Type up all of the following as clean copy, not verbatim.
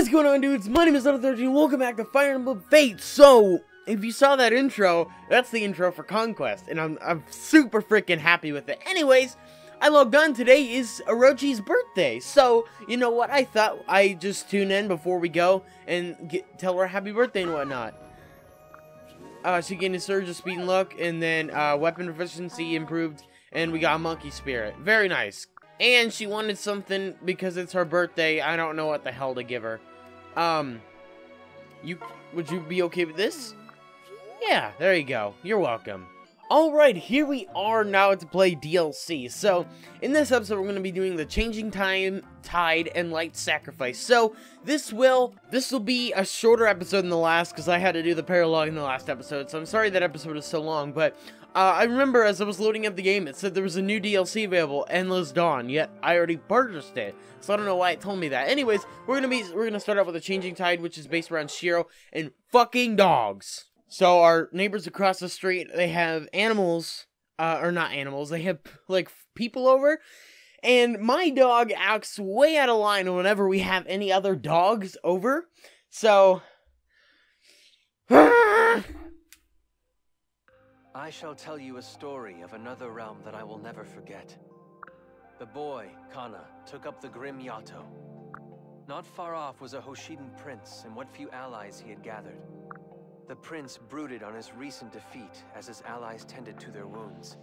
What's going on, dudes? My name is Zalkiam. Welcome back to Fire Emblem Fates. So, if you saw that intro, that's the intro for Conquest, and I'm super freaking happy with it. Anyways, I logged on. Today is Orochi's birthday, so you know what? I thought I'd just tune in before we go and tell her happy birthday and whatnot. She gained a surge of speed and luck, and then weapon proficiency improved, and we got a monkey spirit. Very nice. And she wanted something because it's her birthday. I don't know what the hell to give her. Would you be okay with this? Yeah, there you go. You're welcome. Alright, here we are now to play DLC. So, in this episode, we're going to be doing the Changing Tide and Light Sacrifice. So, this will be a shorter episode than the last, because I had to do the paralogue in the last episode. So, I'm sorry that episode is so long, but I remember as I was loading up the game, it said there was a new DLC available, Endless Dawn, yet I already purchased it. So I don't know why it told me that. Anyways, we're gonna start out with a Changing Tide, which is based around Shiro and fucking dogs. So our neighbors across the street, they have animals, or not animals, they have like people over, and my dog acts way out of line whenever we have any other dogs over. So I shall tell you a story of another realm that I will never forget. The boy, Kana, took up the grim Yato. Not far off was a Hoshidan prince and what few allies he had gathered. The prince brooded on his recent defeat as his allies tended to their wounds.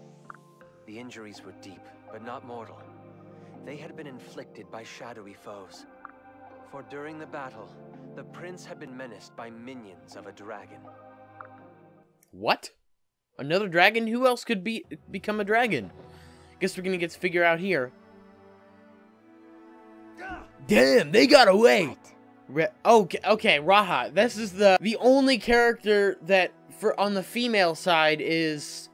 The injuries were deep, but not mortal. They had been inflicted by shadowy foes. For during the battle, the prince had been menaced by minions of a dragon. What? Another dragon? Who else could become a dragon? Guess we're gonna get to figure out here. Damn, they got away! Okay, Raha. This is the only character that, on the female side, is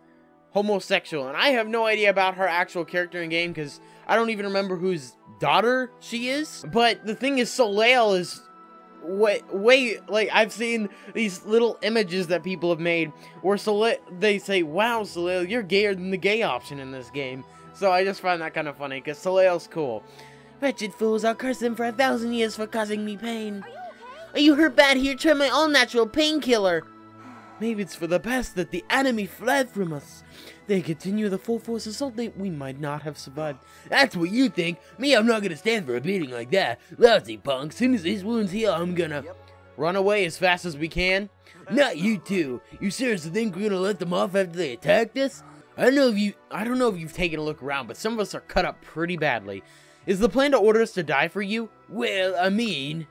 homosexual. And I have no idea about her actual character in game, because I don't even remember whose daughter she is. But the thing is, Soleil is way like, I've seen these little images that people have made where they say, wow, Soleil, you're gayer than the gay option in this game. So I just find that kind of funny, because Soleil's cool. Wretched fools, I'll curse them for 1,000 years for causing me pain. Are you hurt bad? Here, try my all-natural painkiller. Maybe it's for the best that the enemy fled from us. They continue the full force assault, we might not have survived. That's what you think. Me, I'm not gonna stand for a beating like that. Lousy punk, soon as these wounds heal, I'm gonna run away as fast as we can. Not you two. You seriously think we're gonna let them off after they attacked us? I don't know if you've taken a look around, but some of us are cut up pretty badly. Is the plan to order us to die for you? Well, I mean,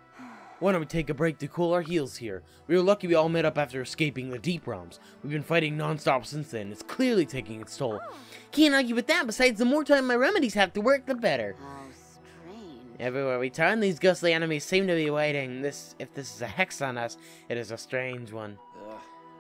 why don't we take a break to cool our heels here? We were lucky we all met up after escaping the Deep Realms. We've been fighting non-stop since then. It's clearly taking its toll. Can't argue with that. Besides, the more time my remedies have to work, the better. Everywhere we turn, these ghostly enemies seem to be waiting. If this is a hex on us, it is a strange one.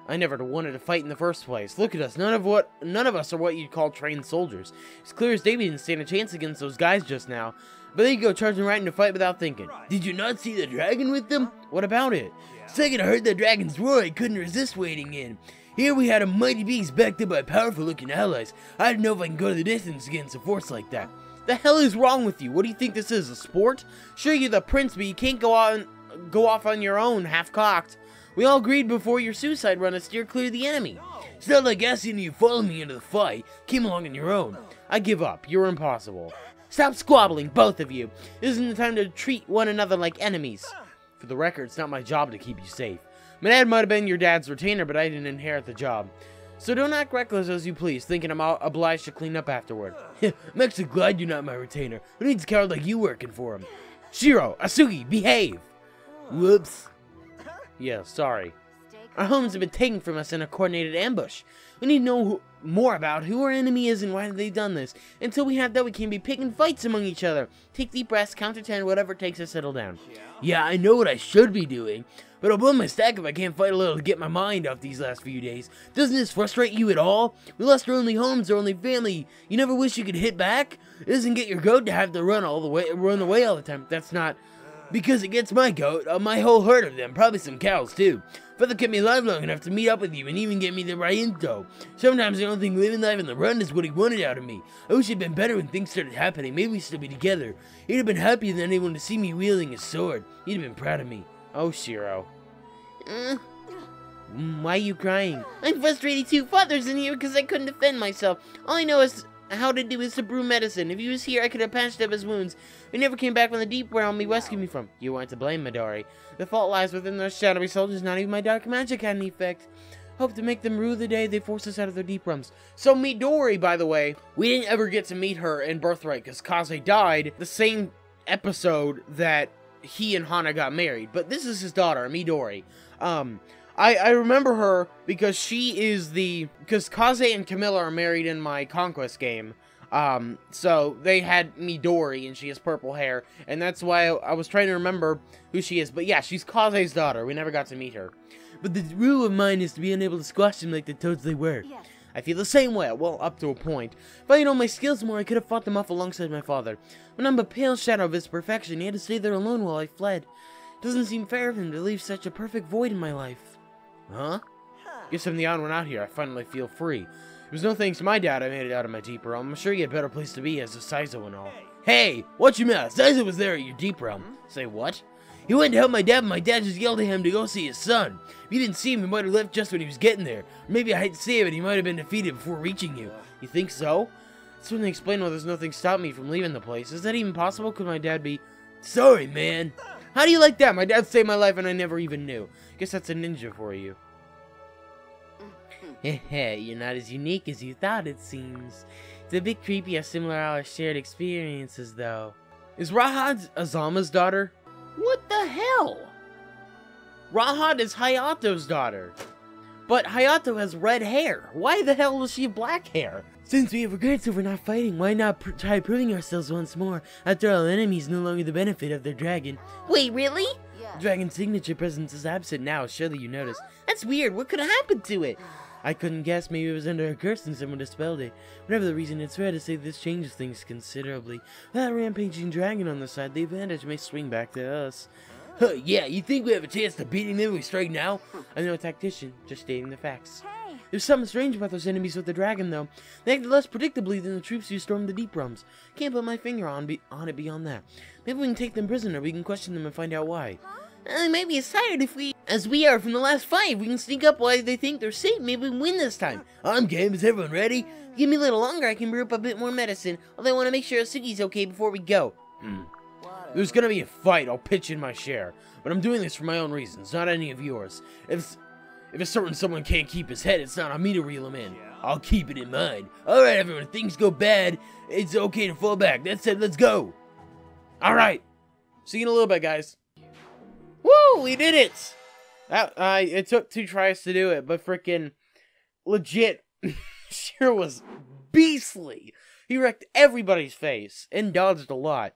I never wanted to fight in the first place. Look at us. None of us are what you'd call trained soldiers. It's clear as day we didn't stand a chance against those guys just now. But they go charging right into fight without thinking. Did you not see the dragon with them? What about it? Second I heard the dragon's roar, I couldn't resist wading in. Here we had a mighty beast backed up by powerful-looking allies. I don't know if I can go the distance against a force like that. The hell is wrong with you? What do you think this is, a sport? Sure, you're the prince, but you can't go off on your own, half-cocked. We all agreed before your suicide run to steer clear of the enemy. It's not like asking you follow me into the fight. Came along on your own. I give up. You're impossible. Stop squabbling, both of you. This isn't the time to treat one another like enemies. For the record, it's not my job to keep you safe. My dad might have been your dad's retainer, but I didn't inherit the job. So don't act reckless as you please, thinking I'm obliged to clean up afterward. I'm actually glad you're not my retainer. Who needs a coward like you working for him? Shiro, Asugi, behave! Whoops. Yeah, sorry. Our homes have been taken from us in a coordinated ambush. We need to know more about who our enemy is and why they've done this. Until we have that, we can't be picking fights among each other. Take deep breaths, count to 10, whatever it takes to settle down. Yeah, I know what I should be doing, but I'll blow my stack if I can't fight a little to get my mind off these last few days. Doesn't this frustrate you at all? We lost our only homes, our only family. You never wish you could hit back? It doesn't get your goat to have to run away all the time. That's not... Because it gets my goat, my whole herd of them, probably some cows too. Father kept me alive long enough to meet up with you and even get me the right info. Sometimes I don't think living life in the run is what he wanted out of me. I wish he'd been better when things started happening. Maybe we'd still be together. He'd have been happier than anyone to see me wielding his sword. He'd have been proud of me. Oh, Shiro. Why are you crying? I'm frustrated too. Father's in here because I couldn't defend myself. All I know is how to do is to brew medicine. If he was here, I could have patched up his wounds. He never came back from the deep realm he rescued me from. You weren't to blame, Midori. The fault lies within those shadowy soldiers. Not even my dark magic had any effect. Hope to make them rue the day they forced us out of their deep realms. So Midori, by the way, we didn't ever get to meet her in Birthright because Kaze died the same episode that he and Hana got married. But this is his daughter, Midori. I remember her because she is because Kaze and Camilla are married in my Conquest game. So they had Midori and she has purple hair, and that's why I was trying to remember who she is. But yeah, she's Kaze's daughter. We never got to meet her. But the rule of mine is to be unable to squash them like the toads they were. Yes. I feel the same way, well, up to a point. If I had known my skills more, I could have fought them off alongside my father. When I'm a pale shadow of his perfection, he had to stay there alone while I fled. It doesn't seem fair of him to leave such a perfect void in my life. Huh? Guess I'm the odd one out here. I finally feel free. It was no thanks to my dad I made it out of my deep realm. I'm sure you had a better place to be as a Saizo and all. Hey, watch your mouth. Saizo was there at your deep realm. Say what? He went to help my dad, but my dad just yelled at him to go see his son. If you didn't see him, he might have left just when he was getting there. Or maybe I hate to say it, but he might have been defeated before reaching you. You think so? That's when they explain why there's nothing stopping me from leaving the place. Is that even possible? Could my dad be... Sorry, man. How do you like that? My dad saved my life and I never even knew. Guess that's a ninja for you. Heh, you're not as unique as you thought, it seems. It's a bit creepy how similar our shared experiences, though. Is Rahad Azama's daughter? What the hell? Rahad is Hayato's daughter. But Hayato has red hair. Why the hell does she have black hair? Since we have regrets over not fighting, why not try proving ourselves once more? After all, enemies no longer the benefit of their dragon. Wait, really? Yeah. The dragon's signature presence is absent now, surely you noticed. That's weird. What could have happened to it? I couldn't guess. Maybe it was under a curse and someone dispelled it. Whatever the reason, it's fair to say this changes things considerably. With that rampaging dragon on the side, the advantage may swing back to us. Huh, yeah, you think we have a chance to beating them if we strike now? I'm no tactician, just stating the facts. Hey. There's something strange about those enemies with the dragon, though. They acted less predictably than the troops who stormed the deep realms. Can't put my finger on it beyond that. Maybe we can take them prisoner, we can question them and find out why. They might be as tired as we are from the last fight. We can sneak up while they think they're safe. Maybe we can win this time. I'm game. Is everyone ready? Give me a little longer. I can brew up a bit more medicine. Although I want to make sure Asugi's okay before we go. There's gonna be a fight. I'll pitch in my share. But I'm doing this for my own reasons, not any of yours. If a certain someone can't keep his head, it's not on me to reel him in. I'll keep it in mind. Alright, everyone. If things go bad, it's okay to fall back. That said, let's go. Alright. See you in a little bit, guys. Woo! We did it! It took 2 tries to do it, but freaking legit, Shiro was beastly. He wrecked everybody's face and dodged a lot.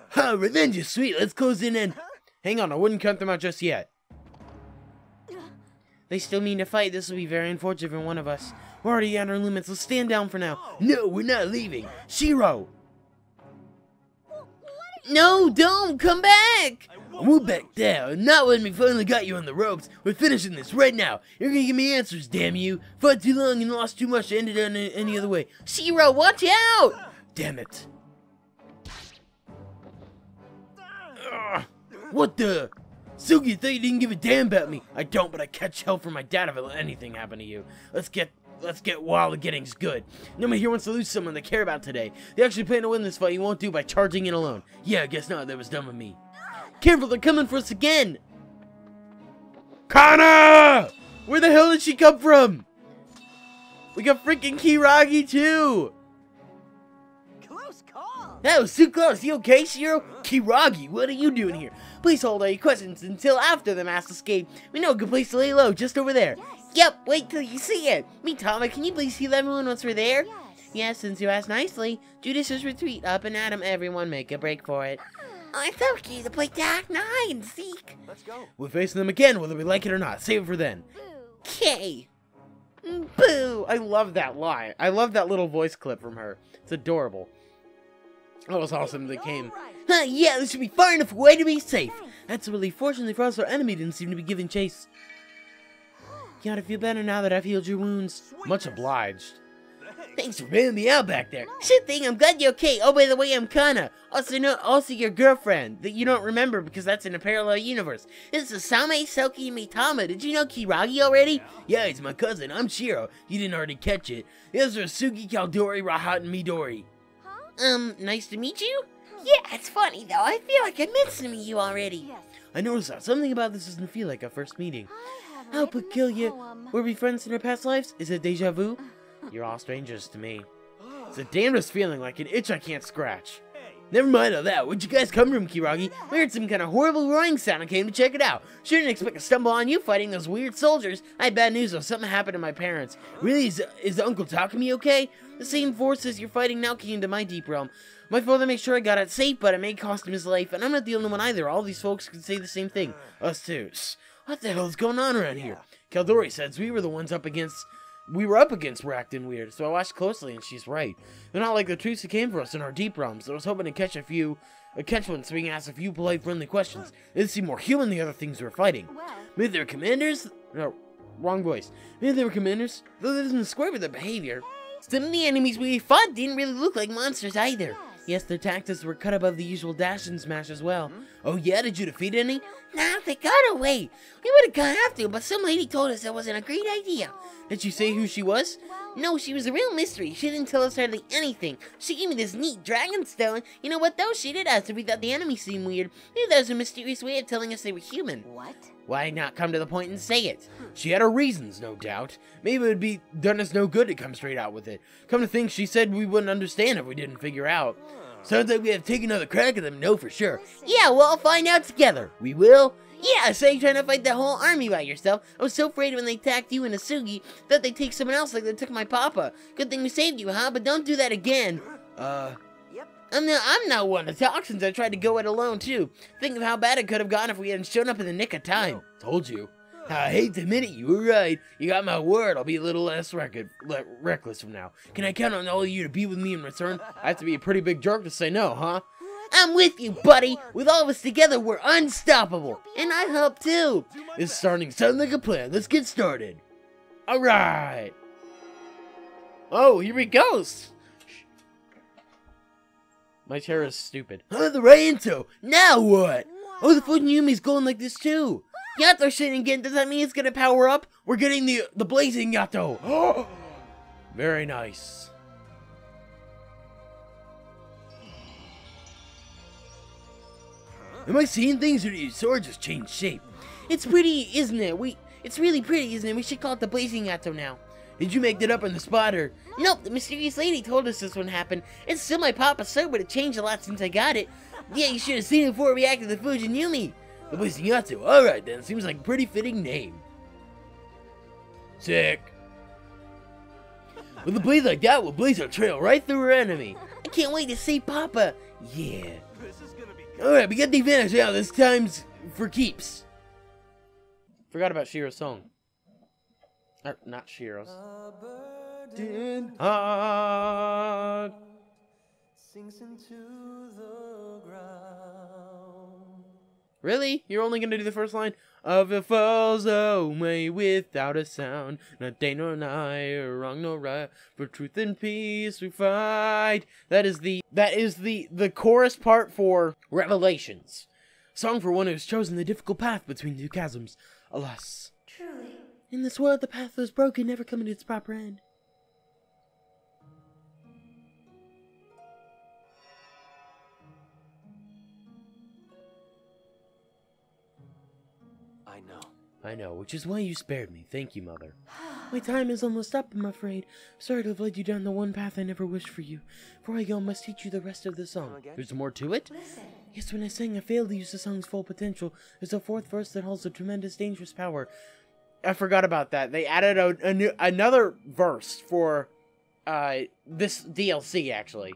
Huh, revenge is sweet. Let's close in and... Hang on, I wouldn't cut them out just yet. They still mean to fight. This will be very unfortunate for one of us. We're already at our limits. Let's stand down for now. No, we're not leaving. Shiro! No, don't! Come back! We're back down. Not when we finally got you on the ropes. We're finishing this right now. You're gonna give me answers, damn you. Fought too long and lost too much to end it on any other way. Shiro, watch out! Damn it. Ugh. What the? Sugi, thought you didn't give a damn about me. I don't, but I catch hell from my dad if anything happened to you. Let's get while the getting's good. Nobody here wants to lose someone they care about today. They actually plan to win this fight. You won't do by charging in alone. Yeah, I guess not. That was dumb of me. Careful, they're coming for us again. Kana! Where the hell did she come from? We got freaking Kiragi too. Close call. That was too close. You okay, Shiro? Kiragi, what are you doing here? Please hold all your questions until after the mass escape. We know a good place to lay low, just over there. Yes. Yep, wait till you see it. Mitama, can you please heal everyone once we're there? Yes. Yes, since you asked nicely. Judicious retreat, up and at 'em, everyone make a break for it. Oh, it's so cute to play tag and hide and seek. Let's go. We're facing them again, whether we like it or not. Save it for then. Okay. Boo! I love that line. I love that little voice clip from her. It's adorable. That was awesome they came. Alright. Huh, yeah, this should be far enough away to be safe. That's really fortunately for us, our enemy didn't seem to be giving chase. You ought to feel better now that I've healed your wounds. Much obliged. Thanks for bailing me out back there. Shit thing, I'm glad you're okay. Oh, by the way, I'm Kana. Also your girlfriend that you don't remember because that's in a parallel universe. This is Same Selkie Mitama. Did you know Kiragi already? Yeah, he's my cousin. I'm Shiro. You didn't already catch it. Those are Sugi, Kaldori, Rahat, and Midori. Nice to meet you? Yeah, it's funny though. I feel like I met some of you already. Yes. I noticed that something about this doesn't feel like our first meeting. I have How written peculiar. a poem. Were we friends in our past lives? Is it deja vu? You're all strangers to me. It's the damnedest feeling, like an itch I can't scratch. Never mind all that. Where'd you guys come from, Kiragi? We heard some kind of horrible roaring sound and came to check it out. Shouldn't expect to stumble on you fighting those weird soldiers. I had bad news though. Something happened to my parents. Really, is Uncle Takumi okay? The same forces you're fighting now came to my deep realm. My father made sure I got out safe, but it may cost him his life, and I'm not the only one either. All these folks could say the same thing. Us too. What the hell is going on around here? Kaldori says we were up against Rakton Weird, so I watched closely, and she's right. They're not like the troops who came for us in our deep realms. I was hoping to catch one so we can ask a few polite, friendly questions. They seem more human than the other things we were fighting. Well, Maybe they're commanders? No, wrong voice. Maybe they were commanders, though that doesn't square with their behavior. Some of the enemies we fought didn't really look like monsters either. Yes, their tactics were cut above the usual dash and smash as well. Oh yeah, did you defeat any? Nah, they got away. We would have gone after, but some lady told us that wasn't a great idea. Did you say who she was? No, she was a real mystery. She didn't tell us hardly anything. She gave me this neat dragon stone. You know what though? She did ask if we thought the enemy seemed weird. Maybe that was a mysterious way of telling us they were human. what? Why not come to the point and say it? She had her reasons, no doubt. Maybe it would be done us no good to come straight out with it. Come to think, she said we wouldn't understand if we didn't figure out. Sounds like we have to take another crack at them, no for sure. Yeah, we'll all find out together. We will? Yeah, so you're trying to fight the whole army by yourself. I was so afraid when they attacked you and Asugi that they'd take someone else like they took my papa. Good thing we saved you, huh? But don't do that again. Yep. I'm not one to talk since I tried to go it alone too. Think of how bad it could have gone if we hadn't shown up in the nick of time. Told you. I hate to admit it, you were right. You got my word, I'll be a little less reckless from now. Can I count on all of you to be with me in return? I have to be a pretty big jerk to say no, huh? I'm with you, buddy. With all of us together, we're unstoppable. And I hope too. It's starting to sound like a plan. Let's get started. Alright. Oh, here he goes. My chair is stupid. The Reinto. Now what? Oh, the food in Yumi's going like this too. Yato shit again. Does that mean it's gonna power up? We're getting the blazing Yato. Very nice. Am I seeing things, or do your sword just change shape? It's pretty, isn't it? It's really pretty, isn't it? We should call it the blazing Yato now. Did you make that up on the spot, or? Nope, the mysterious lady told us this one happened. It's still my papa's sword, but it changed a lot since I got it. Yeah, you should have seen it before it reacted to Fujin Yumi. The blazing Yato. Alright then, seems like a pretty fitting name. Sick. With a blaze like that, we'll blaze our trail right through our enemy. I can't wait to see Papa. Yeah. Alright, we got the advantage now. This time's for keeps. Forgot about Shiro's song. Not Shiro's. Heart sinks into the ground. Really? You're only gonna do the first line? Of it falls away without a sound. Not day nor night, or wrong nor right. For truth and peace we fight. That is the chorus part for Revelations. Song for one who's chosen the difficult path between two chasms. Alas. Truly. In this world the path that is broken, never coming to its proper end. I know, which is why you spared me. Thank you, Mother. My time is almost up, I'm afraid. Sorry to have led you down the one path I never wished for you. Before I go, I must teach you the rest of the song. There's more to it? Listen. Yes, when I sang, I failed to use the song's full potential. There's a fourth verse that holds a tremendous, dangerous power. I forgot about that. They added another verse for this DLC, actually.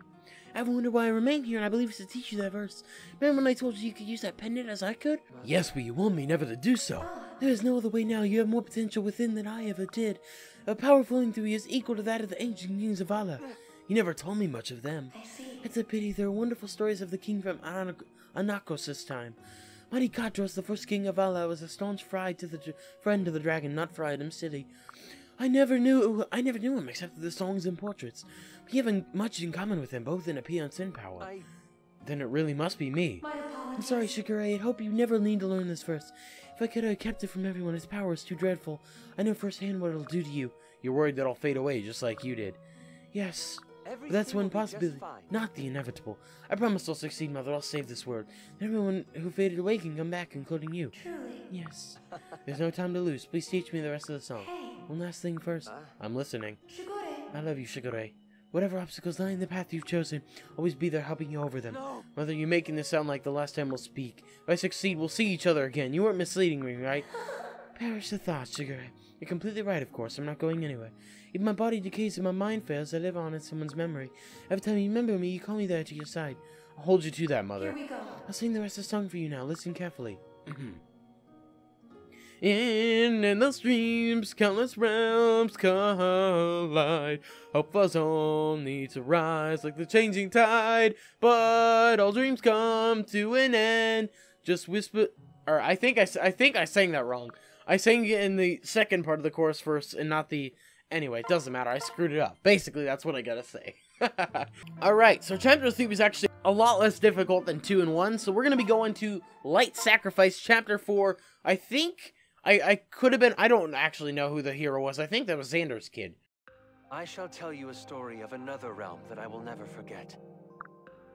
I've wondered why I remain here, and I believe it's to teach you that verse. Remember when I told you could use that pendant as I could? Yes, but you warned me never to do so. There is no other way now. You have more potential within than I ever did. A power flowing through you is equal to that of the ancient kings of Allah. You never told me much of them. I see. It's a pity. There are wonderful stories of the king from Anakos this time. Mighty Katros, the first king of Vala, was a staunch friend to the dragon, not for Item City. I never knew him except for the songs and portraits. We have much in common with him, both in appearance and power. Then it really must be me. My apologies. I'm sorry, Shigure. I hope you never need to learn this verse. If I could have kept it from everyone, his power is too dreadful. I know firsthand what it'll do to you. You're worried that I'll fade away, just like you did. Yes, but that's one possibility, not the inevitable. I promise I'll succeed, Mother. I'll save this word. Everyone who faded away can come back, including you. Truly. Yes. There's no time to lose. Please teach me the rest of the song. Hey. One last thing first. I'm listening. Shigure. I love you, Shigure. Whatever obstacles lie in the path you've chosen, always be there helping you over them. No. Mother, you're making this sound like the last time we'll speak. If I succeed, we'll see each other again. You weren't misleading me, right? Perish the thought, Shigure. You're completely right, of course. I'm not going anywhere. If my body decays and my mind fails, I live on in someone's memory. Every time you remember me, you call me there to your side. I'll hold you to that, Mother. Here we go. I'll sing the rest of the song for you now. Listen carefully. In the streams, countless realms collide. Hope was only to rise like the changing tide. But all dreams come to an end. Just whisper. Or I think I sang that wrong. I sang it in the second part of the chorus first, and not the. Anyway, it doesn't matter. I screwed it up. Basically, that's what I gotta say. Alright, so Chapter 3 was actually a lot less difficult than 2 and 1. So we're gonna be going to Light Sacrifice, Chapter 4. I think I could have been. I don't actually know who the hero was. I think that was Xander's kid. I shall tell you a story of another realm that I will never forget.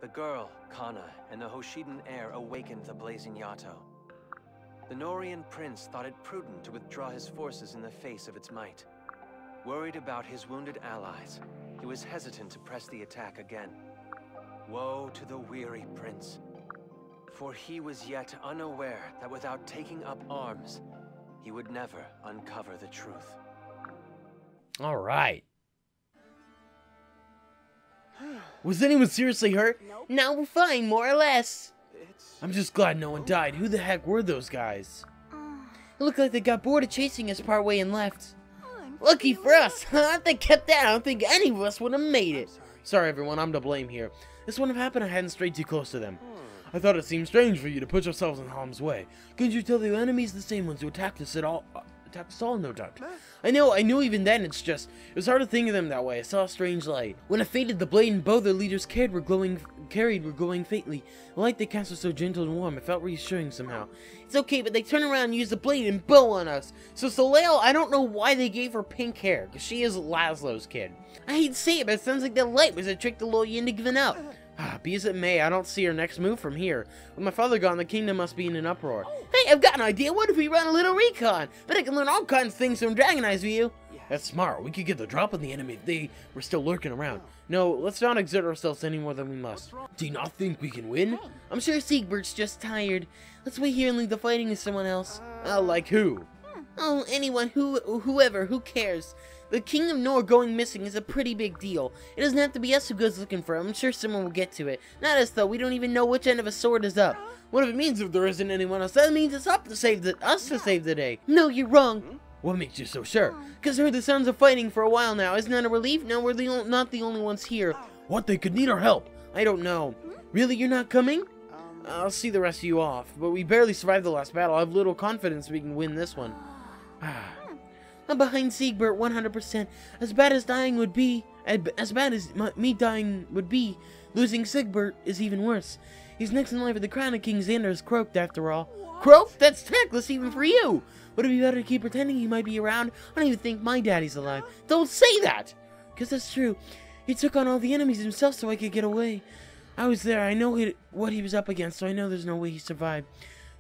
The girl, Kana, and the Hoshidan heir awakened the blazing Yato. The Norian prince thought it prudent to withdraw his forces in the face of its might. Worried about his wounded allies, he was hesitant to press the attack again. Woe to the weary prince, for he was yet unaware that without taking up arms, he would never uncover the truth. Alright. Was anyone seriously hurt? Nope. No, we're fine, more or less. It's... I'm just glad no one died. Who the heck were those guys? It looked like they got bored of chasing us partway and left. Lucky for us, huh? If they kept that, I don't think any of us would have made it. Sorry, everyone, I'm to blame here. This wouldn't have happened if I hadn't strayed too close to them. I thought it seemed strange for you to put yourselves in harm's way. Couldn't you tell the enemies the same ones who attacked us all, no doubt? I knew even then, it was hard to think of them that way. I saw a strange light. When I faded, the blade and bow their leaders carried were glowing faintly. The light they cast was so gentle and warm, it felt reassuring somehow. It's okay, but they turn around and use the blade and bow on us. So Soleil, I don't know why they gave her pink hair, because she is Laszlo's kid. I hate to say it, but it sounds like that light was a trick to lure you into giving up. Be as it may, I don't see her next move from here. With my father gone, the kingdom must be in an uproar. Hey, I've got an idea. What if we run a little recon? Bet I can learn all kinds of things from Dragon Eyes View. That's smart. We could get the drop on the enemy if they were still lurking around. No, let's not exert ourselves any more than we must. Do you not think we can win? I'm sure Siegbert's just tired. Let's wait here and leave the fighting to someone else. Like who? Oh, anyone, whoever, who cares? The King of Nor going missing is a pretty big deal. It doesn't have to be us who goes looking for him. I'm sure someone will get to it. Not us, though. We don't even know which end of a sword is up. What if it means if there isn't anyone else? That means it's us to save the day. No, you're wrong. What makes you so sure? Because I heard the sounds of fighting for a while now. Isn't that a relief? No, we're not the only ones here. What, they could need our help? I don't know. Really, you're not coming? I'll see the rest of you off. But we barely survived the last battle. I have little confidence we can win this one. I'm behind Siegbert 100%. As bad as dying would be, as bad as me dying would be, losing Siegbert is even worse. He's next in line for the crown of King Xander's croaked after all. Croaked? That's tactless even for you! Would it be better to keep pretending he might be around? I don't even think my daddy's alive. Don't say that! Because that's true. He took on all the enemies himself so I could get away. I was there. I know what he was up against, so I know there's no way he survived.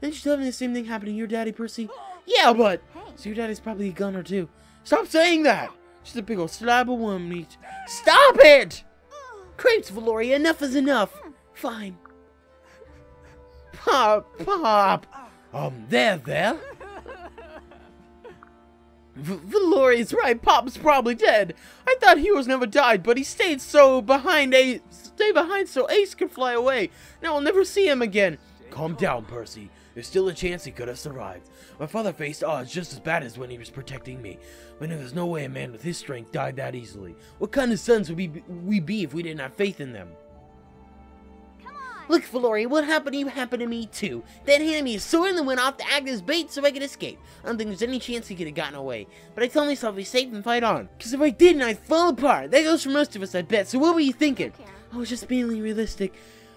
Didn't you tell me the same thing happened to your daddy, Percy? Yeah, but... So your daddy's probably a gunner, too. Stop saying that! Just a big old slab of worm meat. Stop it! Crepes, Valoria, enough is enough. Fine. Pop. There. Valoria's right, Pop's probably dead. I thought heroes never died, but he stayed behind so Ace could fly away. Now I'll never see him again. Calm down, Percy. there's still a chance he could have survived. My father faced odds just as bad as when he was protecting me. But there's no way a man with his strength died that easily. What kind of sons would we be if we didn't have faith in them? Look, Valoria, what happened to you happened to me too. That handed me a sword and went off to act as bait so I could escape. I don't think there's any chance he could have gotten away. But I told myself to be safe and fight on. Because if I didn't, I'd fall apart. That goes for most of us, I bet. So what were you thinking? I was just being realistic.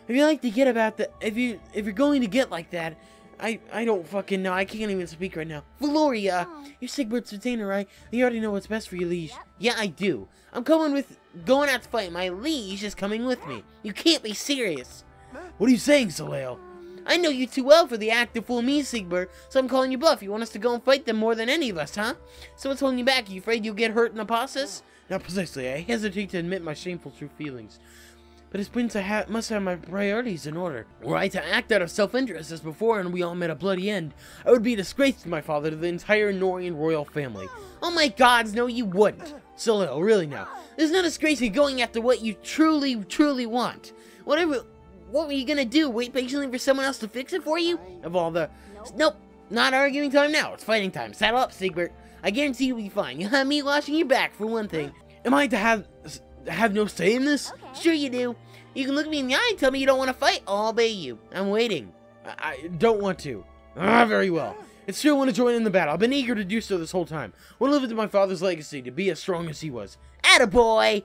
If you like to get about that, if you're going to get like that, I don't fucking know. I can't even speak right now. Valoria, you're Sigbert's retainer, right? You already know what's best for your liege. Yep. Yeah, I do. I'm going out to fight. My liege is coming with me. You can't be serious. What are you saying, Soleil? I know you too well for the act to fool me, Sigbert, so I'm calling you bluff. You want us to go and fight them more than any of us, huh? So what's holding you back? Are you afraid you'll get hurt in the process? Not precisely. I hesitate to admit my shameful true feelings. But as prince, I must have my priorities in order. Were I to act out of self-interest as before and we all met a bloody end, I would be a disgrace to my father, to the entire Norian royal family. Oh my gods, no you wouldn't. Soleil, really now. There's no disgrace in going after what you truly want. What were you gonna do? Wait patiently for someone else to fix it for you? Of all the... Nope. Not arguing time now. It's fighting time. Saddle up, Sigbert. I guarantee you'll be fine. You'll have me watching your back, for one thing. Am I to have no say in this? Okay. Sure you do. You can look me in the eye and tell me you don't want to fight. I'll obey you. I'm waiting. I don't want to. Very well. It's true I want to join in the battle. I've been eager to do so this whole time. I want to live into my father's legacy, to be as strong as he was. Attaboy!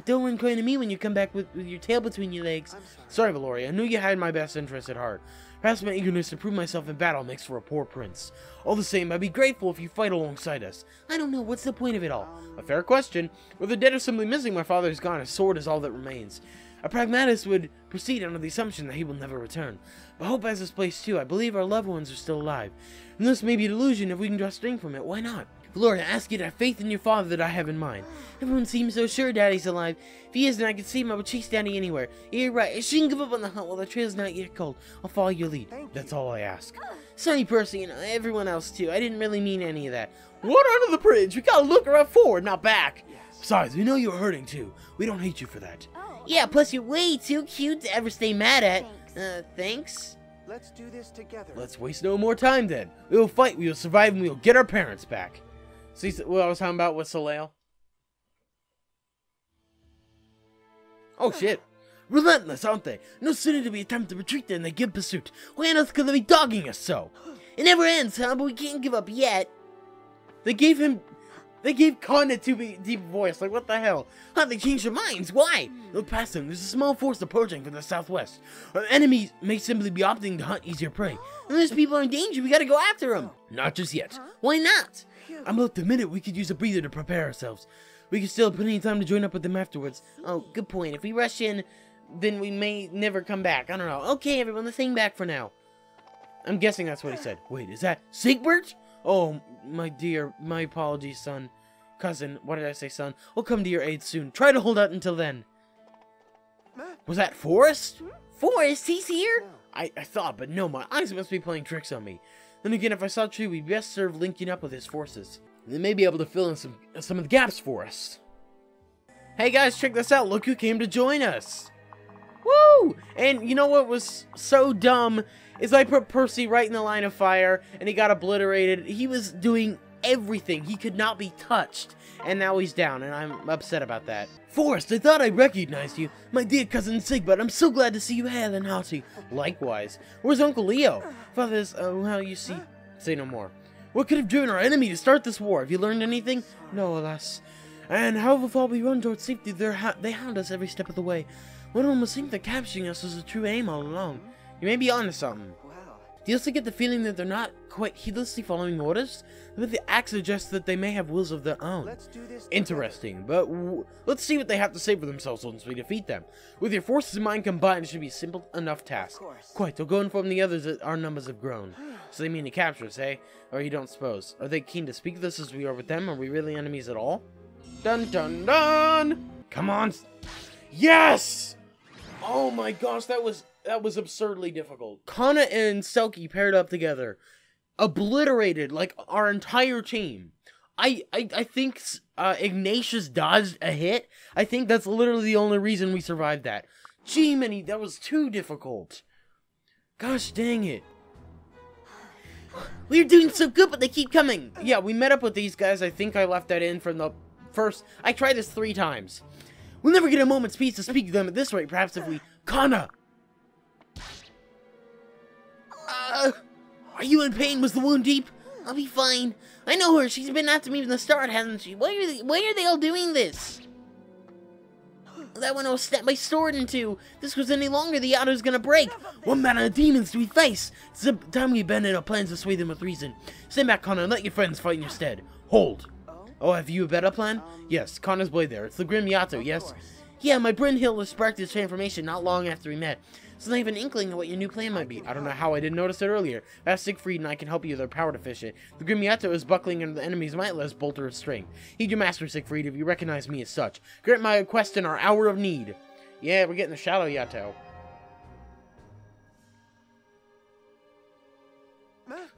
Don't run crying to me when you come back with your tail between your legs. Sorry, Valoria. I knew you had my best interest at heart. Perhaps my eagerness to prove myself in battle makes for a poor prince. All the same, I'd be grateful if you fight alongside us. I don't know. What's the point of it all? A fair question. Whether dead or simply missing, my father is gone. His sword is all that remains. A pragmatist would proceed under the assumption that he will never return. But hope has its place too. I believe our loved ones are still alive. And this may be an illusion. If we can draw string from it, why not? Lord, I ask you to have faith in your father that I have in mind. Everyone seems so sure Daddy's alive. If he isn't, I can see him. I would chase Daddy anywhere. You're right. I shouldn't give up on the hunt while the trail's not yet cold. I'll follow your lead. That's all I ask. Sorry, Percy, and everyone else too. I didn't really mean any of that. Water under the bridge. We gotta look around forward, not back. Besides, we know you were hurting too. We don't hate you for that. Yeah, plus you're way too cute to ever stay mad at. Thanks. Let's do this together. Let's waste no more time then. We will fight, we will survive, and we will get our parents back. See what I was talking about with Soleil? Oh shit. Relentless, aren't they? No sooner do we attempt to retreat than they give pursuit. Why on earth could they be dogging us so? It never ends, huh? But we can't give up yet. They gave Khan a deep voice. Like, what the hell? Huh, they changed their minds. Why? Look past them. There's a small force approaching from the southwest. Our enemies may simply be opting to hunt easier prey. And those people are in danger. We gotta go after them. Not just yet. Why not? I'm about the minute we could use a breather to prepare ourselves. We could still have plenty of time to join up with them afterwards. Oh, good point. If we rush in, then we may never come back. I don't know. Okay, everyone, let's hang back for now. I'm guessing that's what he said. Wait, is that Sigbert? Oh, my dear, my apologies, son. Cousin, what did I say, son? We'll come to your aid soon. Try to hold out until then. Was that Forrest? Forrest, he's here? I thought, but no, my eyes must be playing tricks on me. Then again, if I saw Tree, we'd best serve linking up with his forces. They may be able to fill in some of the gaps for us. Hey guys, check this out. Look who came to join us. Woo! And you know what was so dumb is I put Percy right in the line of fire and he got obliterated. He was doing everything. He could not be touched. And now he's down, and I'm upset about that. Forrest, I thought I recognized you. My dear cousin Sigbert, I'm so glad to see you hale and hearty. Likewise. Where's Uncle Leo? Father's, well, you see. Say no more. What could have driven our enemy to start this war? Have you learned anything? No, alas. And however far we run towards safety, they hound us every step of the way. One of them must think that capturing us was the true aim all along. You may be onto something. Do you also get the feeling that they're not quite heedlessly following orders? But the act suggests that they may have wills of their own. Interesting, but let's see what they have to say for themselves once we defeat them. With your forces and mine combined, it should be a simple enough task. Quite, they'll go inform the others that our numbers have grown. So they mean to capture us, eh? Or you don't suppose? Are they keen to speak with us as we are with them? Are we really enemies at all? Dun dun dun! Come on! Yes! Oh my gosh, that was absurdly difficult. Kana and Selkie paired up together. Obliterated, like, our entire team. I think Ignatius dodged a hit. I think that's literally the only reason we survived that. Gee, that was too difficult. Gosh dang it. We're doing so good, but they keep coming. Yeah, we met up with these guys. I think I left that in from the first. I tried this 3 times. We'll never get a moment's peace to speak to them at this rate. Perhaps if we... Kana! Are you in pain? Was the wound deep? I'll be fine. I know her. She's been after me from the start, hasn't she? Why are they all doing this? That one was snapped my sword in two. If this goes any longer, the Yato's gonna break. What manner of demons do we face? It's the time we abandon our plans to sway them with reason. Stand back, Kana, and let your friends fight in your stead. Hold. Oh, have you a better plan? Yes, Kana's blade there. It's the Grim Yato, yes? Yeah, my Brynhild sparked this transformation not long after we met. So I have an inkling of what your new plan might be. I don't know how I didn't notice it earlier. Ask Siegfried and I can help you with our power deficient. The Grim Yato is buckling under the enemy's mightless bolter of strength. Heed your master, Siegfried, if you recognize me as such. Grant my request in our hour of need. Yeah, we're getting the Shadow Yato.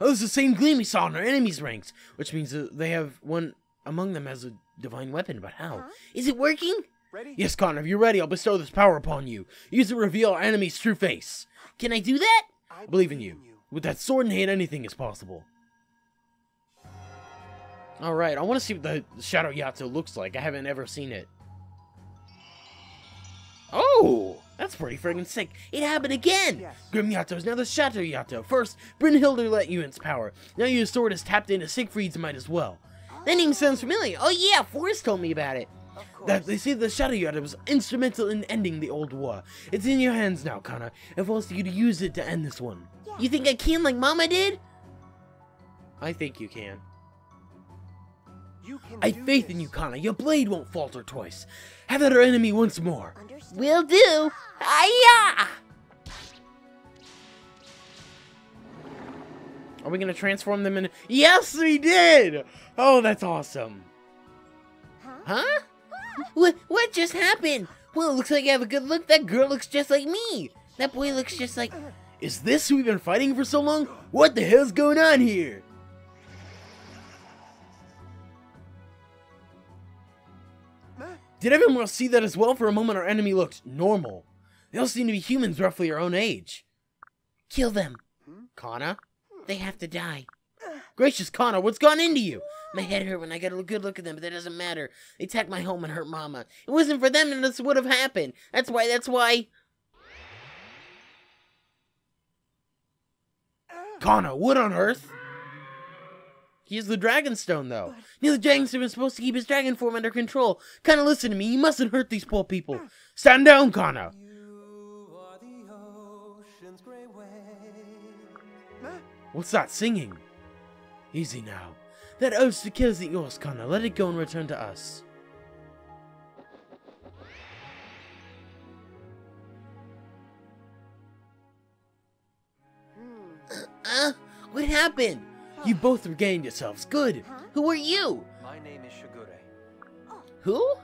Oh, it's the same gleam we saw in our enemies' ranks. Which means they have one among them as a divine weapon, but how? Is it working? Ready? Yes, Connor, if you're ready, I'll bestow this power upon you. Use it to reveal our enemy's true face. Can I do that? I believe in you. With that sword in hand, anything is possible. Alright, I want to see what the Shadow Yato looks like. I haven't ever seen it. Oh! That's pretty friggin' sick. It happened again! Yes. Grim Yato is now the Shadow Yato. First, Brynhild let you in its power. Now your sword is tapped into Siegfried's might as well. That name sounds familiar. Oh yeah, Forrest told me about it. That they say the Shadow Yato was instrumental in ending the old war. It's in your hands now, Kana. It falls to you to use it to end this one. You think I can like Mama did? I think you can. You can I have faith in you, Kana. Your blade won't falter twice. Have at our enemy once more. Will do. Hiya! Are we gonna transform them in? Yes, we did! Oh, that's awesome. Huh? What just happened? Well, it looks like I have a good look. That girl looks just like me. That boy looks just like... Is this who we've been fighting for so long? What the hell's going on here? Did everyone else see that as well? For a moment, our enemy looked normal. They all seem to be humans roughly our own age. Kill them. Kana? They have to die. Gracious Kana, what's gone into you? My head hurt when I got a good look at them, but that doesn't matter. They attacked my home and hurt Mama. It wasn't for them and this would have happened. That's why... Kana, what on earth? He has the Dragonstone, though. The Dragonstone was supposed to keep his dragon form under control. Kana, listen to me. You mustn't hurt these poor people. Stand down, Kana. What's that singing? Easy now. That urge to kill isn't yours, Kana. Let it go and return to us. What happened? You both regained yourselves. Good. Who are you? My name is Shigure. Who?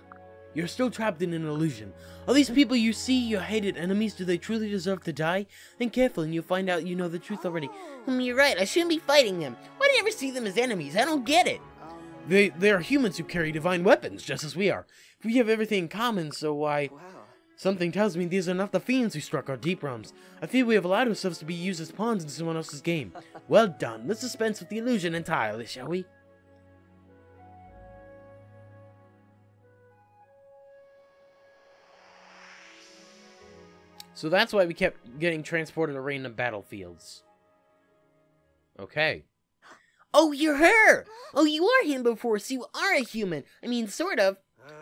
You're still trapped in an illusion. Are these people you see your hated enemies? Do they truly deserve to die? Think carefully and you'll find out you know the truth already. You're right. I shouldn't be fighting them. Why do you ever see them as enemies? I don't get it. They are humans who carry divine weapons, just as we are. We have everything in common, so why... Wow. Something tells me these are not the fiends who struck our deep realms. I feel we have allowed ourselves to be used as pawns in someone else's game. Well done. Let's dispense with the illusion entirely, shall we? So that's why we kept getting transported to random battlefields. Okay. Oh, you're her! Oh, you are him before, so you are a human. I mean, sort of.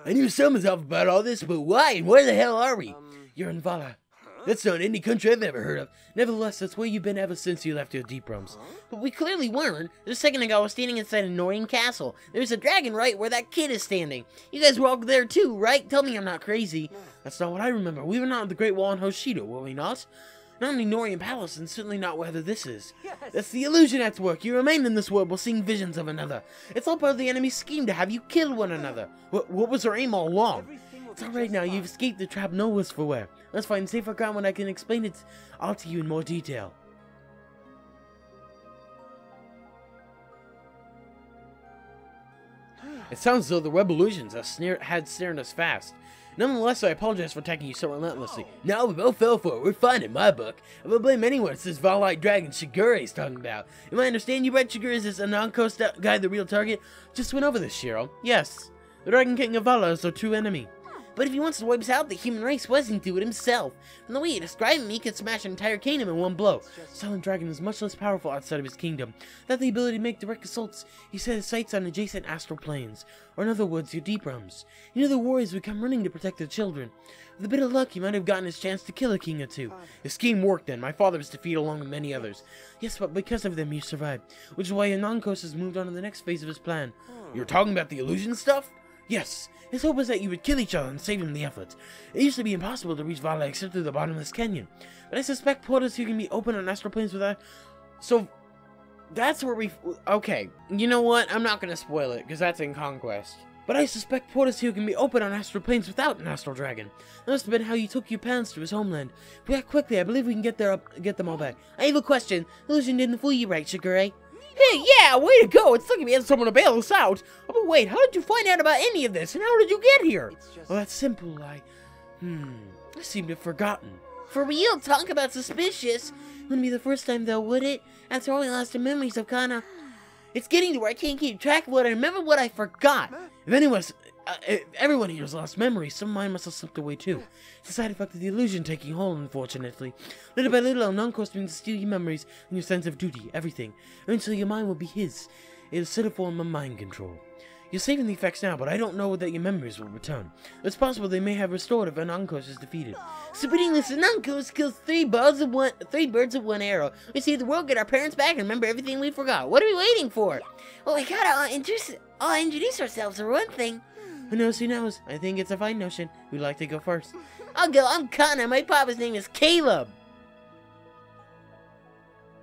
I knew some stuff about all this, but why and where the hell are we? You're in Vala. That's not any country I've ever heard of. Nevertheless, that's where you've been ever since you left your deep realms. But we clearly weren't. Just a second ago, I was standing inside a Noreen castle. There's a dragon right where that kid is standing. You guys were all there too, right? Tell me I'm not crazy. That's not what I remember. We were not at the Great Wall in Hoshida, were we not? Not in the Norian Palace, and certainly not whether this is. Yes. That's the illusion at work. You remain in this world while seeing visions of another. It's all part of the enemy's scheme to have you kill one another. What was our aim all along? Everything will It's be alright just now, fine. you've escaped the trap no worse for wear. Let's find safer ground when I can explain it all to you in more detail. It sounds as though the web illusions had snared us fast. Nonetheless, I apologize for attacking you so relentlessly. No, we both fell for it. We're fine in my book. If I blame anyone, it's this Valite dragon Shigure's talking about. You might understand you read Shigure as this Ananko guy the real target? Just went over this, Shiro. Yes. The Dragon King of Vala is our true enemy. But if he wants to wipe us out, the human race wasn't do it himself. From the way he described him, he could smash an entire kingdom in one blow. Silent Dragon is much less powerful outside of his kingdom. Without the ability to make direct assaults, he set his sights on adjacent astral planes, or in other words, your deep realms. You know the warriors would come running to protect their children. With a bit of luck, he might have gotten his chance to kill a king or two. His scheme worked then. My father was defeated along with many others. Yes, but because of them, you survived. Which is why Anankos has moved on to the next phase of his plan. You're talking about the illusion stuff? Yes. His hope was that you would kill each other and save him the effort. It used to be impossible to reach Vala except through the bottomless canyon. But I suspect portals here can be open on astral planes without... So, that's where we... Okay, you know what? I'm not going to spoil it, because that's in Conquest. But I suspect portals here can be open on astral planes without an astral dragon. That must have been how you took your parents to his homeland. If we act quickly, I believe we can get them all back. I have a question. The illusion didn't fool you right, Shigure? Hey, yeah, way to go! It's like we had someone to bail us out. Oh, but wait, how did you find out about any of this, and how did you get here? Well, that's simple. I seem to have forgotten. For real, talk about suspicious. Wouldn't be the first time, though, would it? After all, we lost our memories of kinda... It's getting to where I can't keep track of what I remember, what I forgot. If everyone here has lost memories, some of mine must have slipped away too. It's a side effect of the illusion taking hold, unfortunately. Little by little, Anankos begins to steal your memories and your sense of duty, everything. Eventually, your mind will be his. It is a form of mind control. You're saving the effects now, but I don't know that your memories will return. It's possible they may have restored if Anankos is defeated. So beating this Anankos kills three birds with one arrow. We save the world, get our parents back, and remember everything we forgot. What are we waiting for? Well, we gotta introduce ourselves for one thing. Who knows, who knows? I think it's a fine notion. Who'd like to go first? I'll go. I'm Connor. My papa's name is Caleb.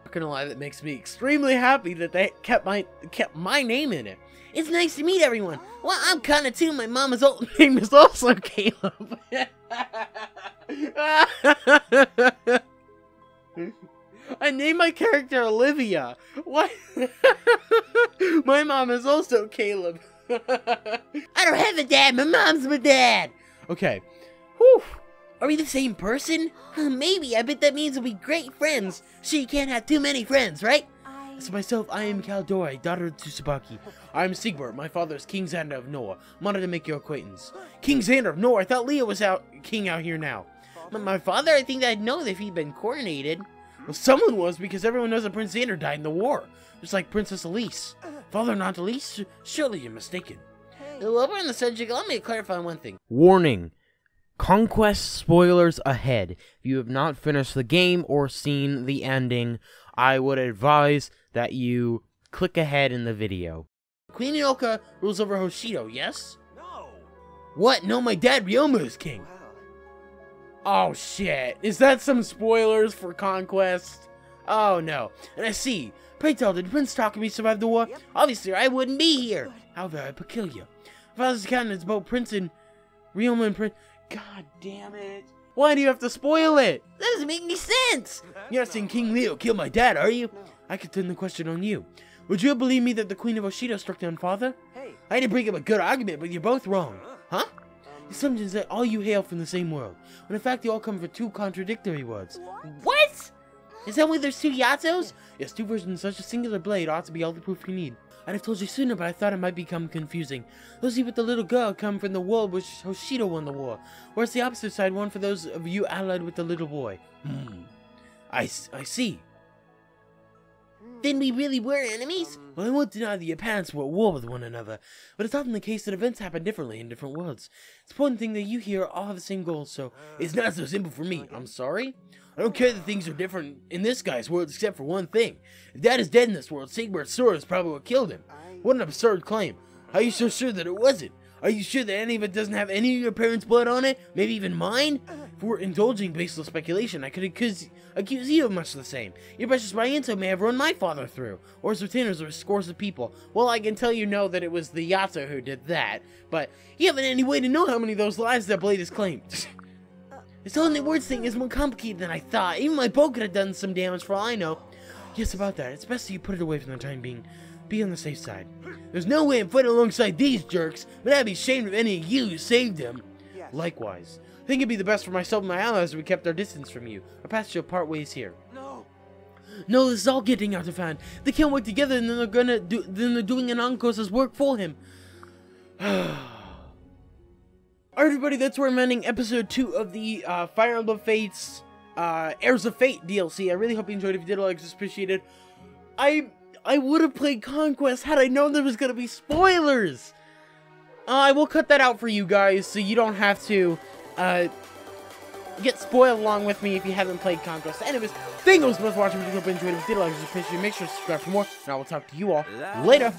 Not gonna lie, that makes me extremely happy that they kept my name in it. It's nice to meet everyone. Well, I'm Connor too. My mama's name is also Caleb. I named my character Olivia. What? My mom is also Caleb. I don't have a dad. My mom's my dad. Okay. Whew. Are we the same person? Maybe. I bet that means we'll be great friends. Sure, you can't have too many friends, right? As for myself, I am Kaldori, daughter of Tsubaki. I am Siegbert. My father is King Xander of Noah. I'm honored to make your acquaintance. King Xander of Noah? I thought Leo was king out here now. My father? I think I'd know if he'd been coronated. Well, someone was, because everyone knows that Prince Xander died in the war. Just like Princess Elise. Father not Elise? Surely you're mistaken. While we're on the subject, let me clarify one thing. Warning. Conquest spoilers ahead. If you have not finished the game or seen the ending, I would advise that you click ahead in the video. Queen Inoka rules over Hoshido, yes? No! What? No, my dad Ryoma is king. Oh shit. Is that some spoilers for Conquest? Oh no. And I see. Pray tell, did Prince Takumi survive the war? Yep. Obviously, I wouldn't be here. How very peculiar. Father's account is about Prince and Ryoma and Prince... God damn it. Why do you have to spoil it? That doesn't make any sense. You're not saying King Leo killed my dad, are you? No. I could turn the question on you. Would you believe me that the Queen of Hoshido struck down father? Hey. I didn't bring up a good argument, but you're both wrong. Huh? The assumption is that all you hail from the same world, when in fact you all come from two contradictory words. What? Is that why there's two Yatos? Yes, two versions of such a singular blade ought to be all the proof you need. I'd have told you sooner, but I thought it might become confusing. Those of you with the little girl come from the world which Hoshido won the war, whereas the opposite side won for those of you allied with the little boy. I see. Then we really were enemies? Well, I won't deny that your parents were at war with one another, but it's often the case that events happen differently in different worlds. It's an important thing that you here all have the same goals, so it's not so simple for me. I'm sorry? I don't care that things are different in this guy's world except for one thing. If Dad is dead in this world, Siegbert's sword is probably what killed him. What an absurd claim. How are you so sure that it wasn't? Are you sure that any of it doesn't have any of your parents' blood on it? Maybe even mine? If we're indulging baseless speculation, I could accuse you of much the same. Your precious Ryanto may have run my father through, or his retainers, or scores of people. Well, I can tell you no that it was the Yato who did that, but you haven't any way to know how many of those lives that blade has claimed. This whole words thing is more complicated than I thought. Even my bow could have done some damage for all I know. Yes, about that. It's best that you put it away for the time being. Be on the safe side. There's no way I'm fighting alongside these jerks, but I'd be ashamed of any of you who saved him. Yes. Likewise. I think it'd be the best for myself and my allies if we kept our distance from you. Our paths shall part ways here. No. No, this is all getting out of hand. They can't work together, and then they're doing an Anko's work for him. Alright, everybody, that's where I'm ending episode 2 of the Fire Emblem Fates Heirs of Fate DLC. I really hope you enjoyed. If you did, like, it's appreciated. I would have played Conquest had I known there was gonna be spoilers. I will cut that out for you guys, so you don't have to get spoiled along with me if you haven't played Conquest. Anyways, thank you so much for watching. If you enjoyed it, if you did, like, it's appreciated. Make sure to subscribe for more, and I will talk to you all later.